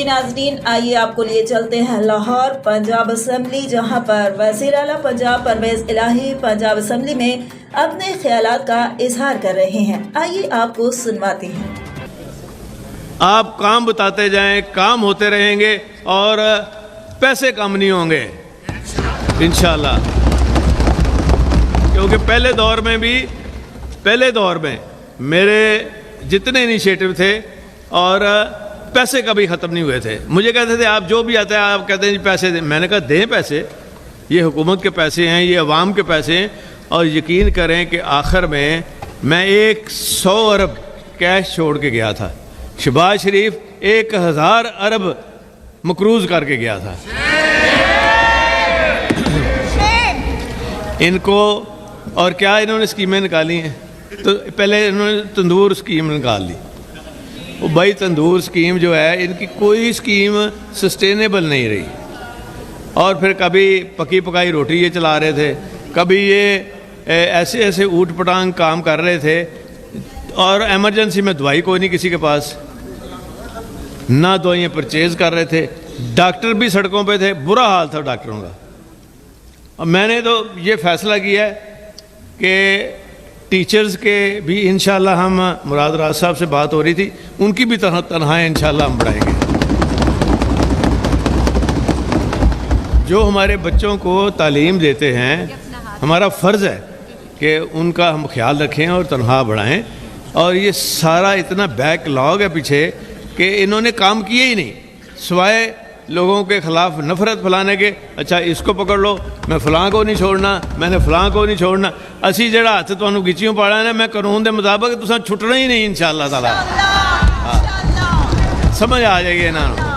جی ناظرین، آئیے آپ کو لیے چلتے ہیں لاہور پنجاب اسمبلی، جہاں پر وزیر اعلیٰ پنجاب پرویز الہی پنجاب اسمبلی میں اپنے خیالات کا اظہار کر رہے ہیں۔ آئیے آپ کو سنواتے ہیں۔ آپ کام بتاتے جائیں، کام ہوتے رہیں گے اور پیسے کم نہیں ہوں گے انشاءاللہ، کیونکہ پہلے دور میں میرے جتنے انیشیٹو تھے اور پیسے کبھی ختم نہیں ہوئے تھے۔ مجھے کہتے تھے آپ جو بھی آتا ہے آپ کہتے ہیں جی پیسے دیں۔ میں نے کہا دیں پیسے، یہ حکومت کے پیسے ہیں، یہ عوام کے پیسے ہیں، اور یقین کریں کہ آخر میں 100 ارب کیش چھوڑ کے گیا تھا۔ شہباز شریف 1000 ارب مقروض کر کے گیا تھا۔ ان کو اور کیا انہوں نے اسکیمیں نکالی ہیں، تو پہلے انہوں نے تندور اسکیم نکال لی۔ وہ بھائی تندور اسکیم جو ہے، ان کی کوئی اسکیم سسٹینیبل نہیں رہی، اور پھر کبھی پکی پکائی روٹی یہ چلا رہے تھے، کبھی یہ ایسے اوٹ پٹانگ کام کر رہے تھے، اور ایمرجنسی میں دوائی کوئی نہیں کسی کے پاس، نہ دوائیاں پرچیز کر رہے تھے، ڈاکٹر بھی سڑکوں پہ تھے، برا حال تھا ڈاکٹروں کا۔ اور میں نے تو یہ فیصلہ کیا ہے کہ ٹیچرز کے بھی انشاءاللہ ہم مراد راز صاحب سے بات ہو رہی تھی، ان کی بھی تنخواہیں انشاءاللہ ہم بڑھائیں گے۔ جو ہمارے بچوں کو تعلیم دیتے ہیں، ہمارا فرض ہے کہ ان کا ہم خیال رکھیں اور تنخواہ بڑھائیں۔ اور یہ سارا اتنا بیک لاگ ہے پیچھے کہ انہوں نے کام کیے ہی نہیں، سوائے لوگوں کے خلاف نفرت پھیلانے کے۔ اچھا اس کو پکڑ لو، میں فلاں کو نہیں چھوڑنا، میں نے فلاں کو نہیں چھوڑنا۔ اسی جڑا ہاتھ تمہیں گچیوں پاڑا ہے، میں قانون دے مطابق تساں چھٹنا ہی نہیں انشاءاللہ تعالیٰ۔ سمجھ آ جائے گی انہوں نے۔